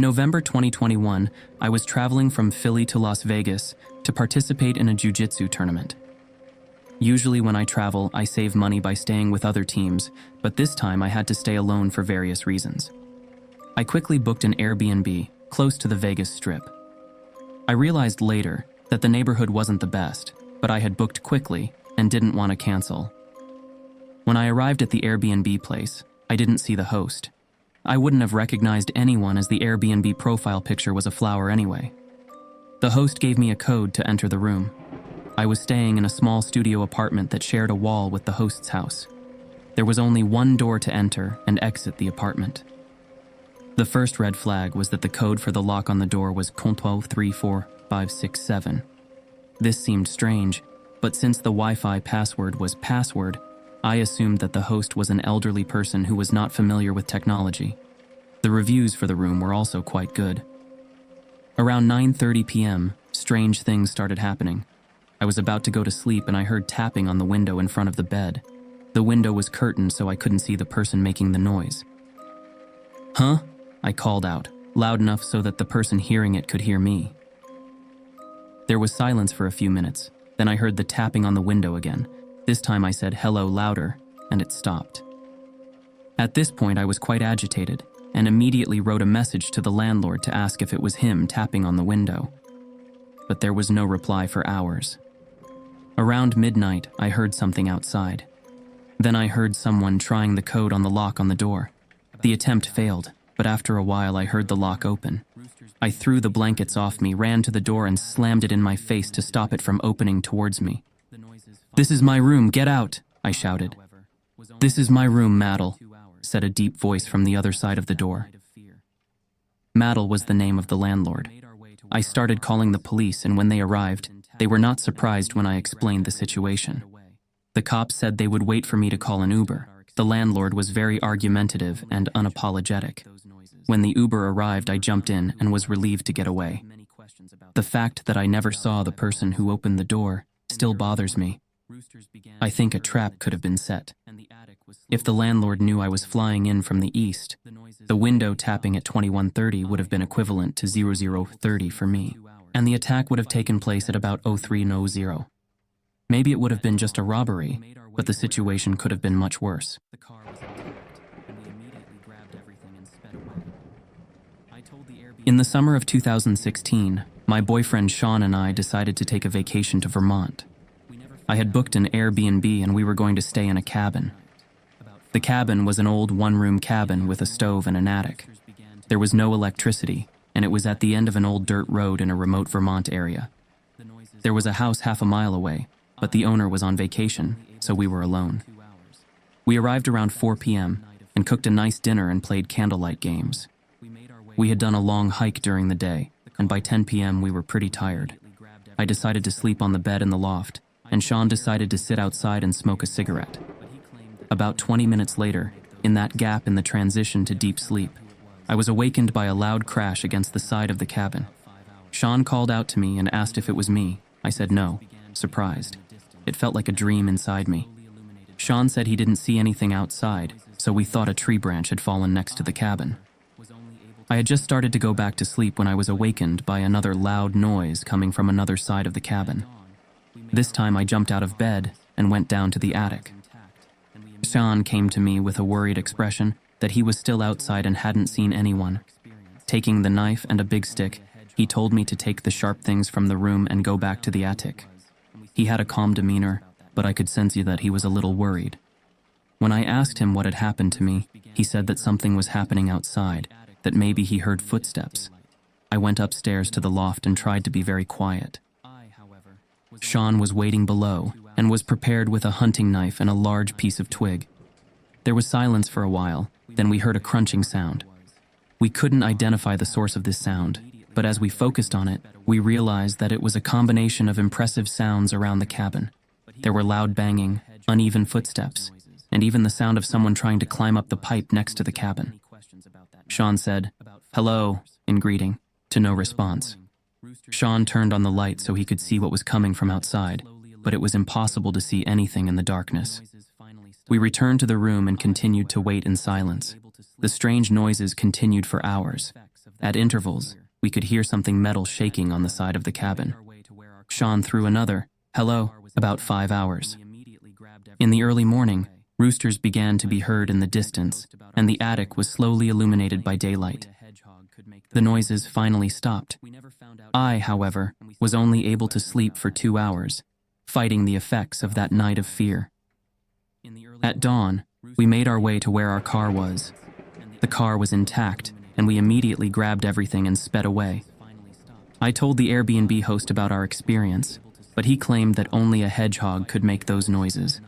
In November 2021, I was traveling from Philly to Las Vegas to participate in a jiu-jitsu tournament. Usually when I travel, I save money by staying with other teams, but this time I had to stay alone for various reasons. I quickly booked an Airbnb close to the Vegas Strip. I realized later that the neighborhood wasn't the best, but I had booked quickly and didn't want to cancel. When I arrived at the Airbnb place, I didn't see the host. I wouldn't have recognized anyone as the Airbnb profile picture was a flower anyway. The host gave me a code to enter the room. I was staying in a small studio apartment that shared a wall with the host's house. There was only one door to enter and exit the apartment. The first red flag was that the code for the lock on the door was comptoir 34567. This seemed strange, but since the Wi-Fi password was password, I assumed that the host was an elderly person who was not familiar with technology. The reviews for the room were also quite good. Around 9:30 p.m., strange things started happening. I was about to go to sleep and I heard tapping on the window in front of the bed. The window was curtained so I couldn't see the person making the noise. "Huh?" I called out, loud enough so that the person hearing it could hear me. There was silence for a few minutes. Then I heard the tapping on the window again. This time I said hello louder, and it stopped. At this point I was quite agitated and immediately wrote a message to the landlord to ask if it was him tapping on the window. But there was no reply for hours. Around midnight, I heard something outside. Then I heard someone trying the code on the lock on the door. The attempt failed, but after a while I heard the lock open. I threw the blankets off me, ran to the door and slammed it in my face to stop it from opening towards me. "This is my room, get out!" I shouted. "This is my room, Maddle," said a deep voice from the other side of the door. Maddle was the name of the landlord. I started calling the police, and when they arrived, they were not surprised when I explained the situation. The cops said they would wait for me to call an Uber. The landlord was very argumentative and unapologetic. When the Uber arrived, I jumped in and was relieved to get away. The fact that I never saw the person who opened the door still bothers me. I think a trap could have been set. If the landlord knew I was flying in from the east, the window tapping at 21:30 would have been equivalent to 00:30 for me, and the attack would have taken place at about 03:00. Maybe it would have been just a robbery, but the situation could have been much worse. In the summer of 2016, my boyfriend Sean and I decided to take a vacation to Vermont. I had booked an Airbnb and we were going to stay in a cabin. The cabin was an old one-room cabin with a stove and an attic. There was no electricity, and it was at the end of an old dirt road in a remote Vermont area. There was a house half a mile away, but the owner was on vacation, so we were alone. We arrived around 4 p.m. and cooked a nice dinner and played candlelight games. We had done a long hike during the day, and by 10 p.m. we were pretty tired. I decided to sleep on the bed in the loft, and Sean decided to sit outside and smoke a cigarette. About 20 minutes later, in that gap in the transition to deep sleep, I was awakened by a loud crash against the side of the cabin. Sean called out to me and asked if it was me. I said no, surprised. It felt like a dream inside me. Sean said he didn't see anything outside, so we thought a tree branch had fallen next to the cabin. I had just started to go back to sleep when I was awakened by another loud noise coming from another side of the cabin. This time I jumped out of bed and went down to the attic. Sean came to me with a worried expression that he was still outside and hadn't seen anyone. Taking the knife and a big stick, he told me to take the sharp things from the room and go back to the attic. He had a calm demeanor, but I could sense that he was a little worried. When I asked him what had happened to me, he said that something was happening outside, that maybe he heard footsteps. I went upstairs to the loft and tried to be very quiet. Sean was waiting below and was prepared with a hunting knife and a large piece of twig. There was silence for a while, then we heard a crunching sound. We couldn't identify the source of this sound, but as we focused on it, we realized that it was a combination of impressive sounds around the cabin. There were loud banging, uneven footsteps, and even the sound of someone trying to climb up the pipe next to the cabin. Sean said, "Hello," in greeting, to no response. Sean turned on the light so he could see what was coming from outside, but it was impossible to see anything in the darkness. We returned to the room and continued to wait in silence. The strange noises continued for hours. At intervals, we could hear something metal shaking on the side of the cabin. Sean threw another, "Hello," about 5 hours. In the early morning, roosters began to be heard in the distance, and the attic was slowly illuminated by daylight. The noises finally stopped. I, however, was only able to sleep for 2 hours, fighting the effects of that night of fear. At dawn, we made our way to where our car was. The car was intact, and we immediately grabbed everything and sped away. I told the Airbnb host about our experience, but he claimed that only a hedgehog could make those noises.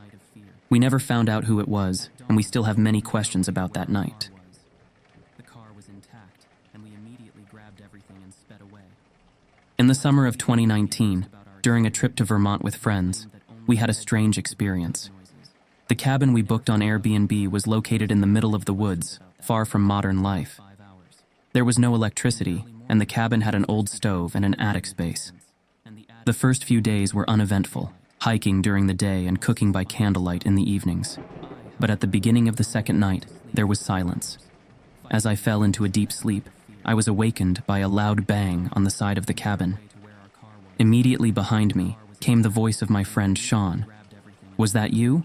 We never found out who it was, and we still have many questions about that night. In the summer of 2019, during a trip to Vermont with friends, we had a strange experience. The cabin we booked on Airbnb was located in the middle of the woods, far from modern life. There was no electricity, and the cabin had an old stove and an attic space. The first few days were uneventful, hiking during the day and cooking by candlelight in the evenings. But at the beginning of the second night, there was silence. As I fell into a deep sleep, I was awakened by a loud bang on the side of the cabin. Immediately behind me came the voice of my friend Sean. "Was that you?"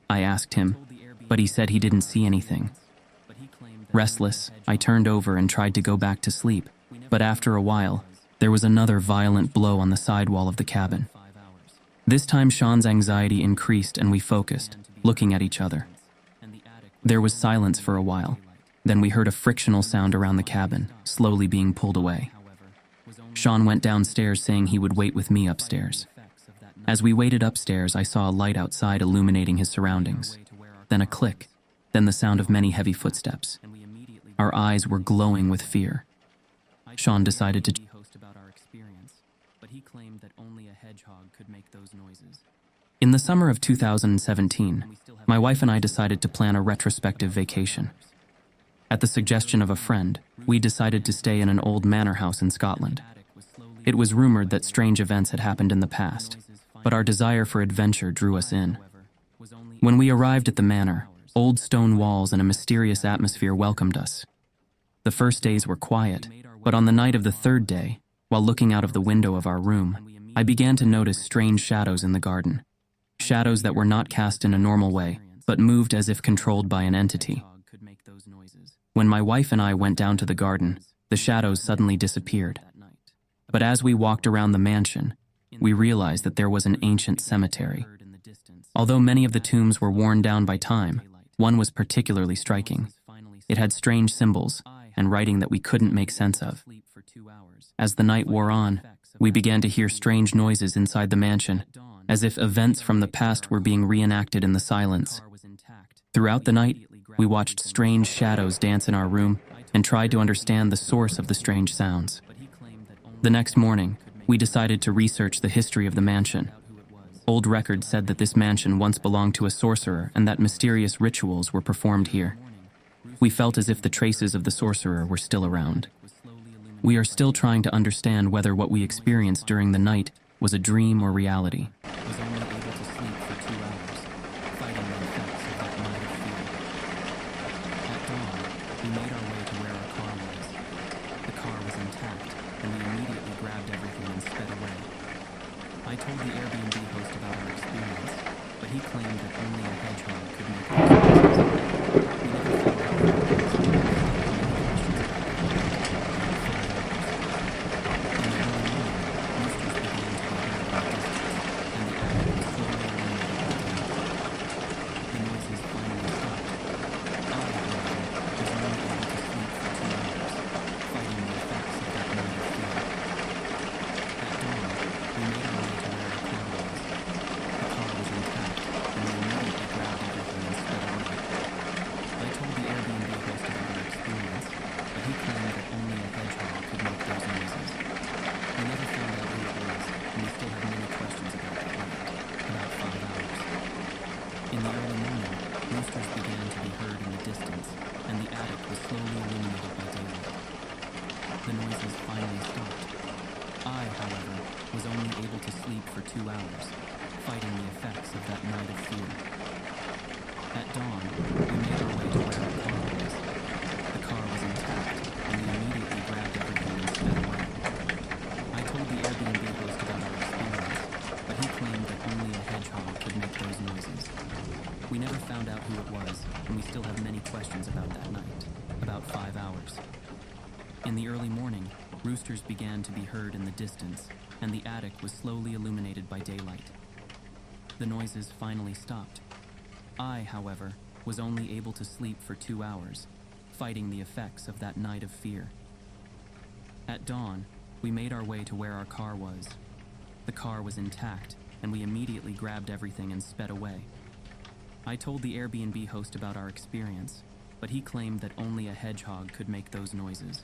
I asked him, but he said he didn't see anything. Restless, I turned over and tried to go back to sleep, but after a while, there was another violent blow on the sidewall of the cabin. This time Sean's anxiety increased and we focused, looking at each other. There was silence for a while. Then we heard a frictional sound around the cabin, slowly being pulled away. Sean went downstairs saying he would wait with me upstairs. As we waited upstairs, I saw a light outside illuminating his surroundings. Then a click, then the sound of many heavy footsteps. Our eyes were glowing with fear. Sean decided to host about our experience, but he claimed that only a hedgehog could make those noises. In the summer of 2017, my wife and I decided to plan a retrospective vacation. At the suggestion of a friend, we decided to stay in an old manor house in Scotland. It was rumored that strange events had happened in the past, but our desire for adventure drew us in. When we arrived at the manor, old stone walls and a mysterious atmosphere welcomed us. The first days were quiet, but on the night of the third day, while looking out of the window of our room, I began to notice strange shadows in the garden. Shadows that were not cast in a normal way, but moved as if controlled by an entity. When my wife and I went down to the garden, the shadows suddenly disappeared. But as we walked around the mansion, we realized that there was an ancient cemetery. Although many of the tombs were worn down by time, one was particularly striking. It had strange symbols and writing that we couldn't make sense of. As the night wore on, we began to hear strange noises inside the mansion, as if events from the past were being reenacted in the silence. Throughout the night, we watched strange shadows dance in our room and tried to understand the source of the strange sounds. The next morning, we decided to research the history of the mansion. Old records said that this mansion once belonged to a sorcerer and that mysterious rituals were performed here. We felt as if the traces of the sorcerer were still around. We are still trying to understand whether what we experienced during the night was a dream or reality. We made our way to where our car was. The car was intact, and we immediately grabbed everything and sped away. I told the Airbnb host about our experience, but he claimed that only a hedgehog could make those noises. We never found out who it was. In the early morning, roosters began to be heard in the distance, and the attic was slowly illuminated by daylight. The noises finally stopped. In the early morning, roosters began to be heard in the distance, and the attic was slowly illuminated by daylight. The noises finally stopped. I, however, was only able to sleep for 2 hours, fighting the effects of that night of fear. At dawn, we made our way to where our car was. The car was intact, and we immediately grabbed We never found out who it was, and we still have many questions about that night. About 5 hours. In the early morning, roosters began to be heard in the distance, and the attic was slowly illuminated by daylight. The noises finally stopped. I, however, was only able to sleep for 2 hours, fighting the effects of that night of fear. At dawn, we made our way to where our car was. The car was intact, and we immediately grabbed everything and sped away. I told the Airbnb host about our experience, but he claimed that only a hedgehog could make those noises.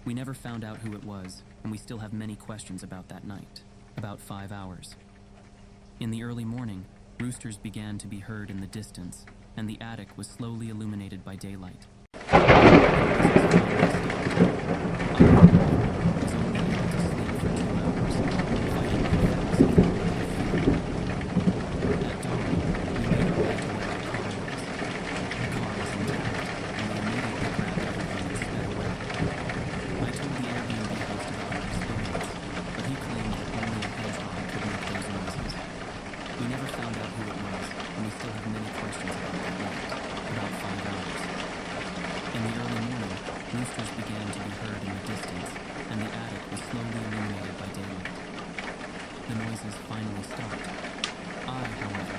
We never found out who it was, and we still have many questions about that night. About 5 hours. In the early morning, roosters began to be heard in the distance, and the attic was slowly illuminated by daylight. Roosters began to be heard in the distance, and the attic was slowly illuminated by daylight. The noises finally stopped. I, however,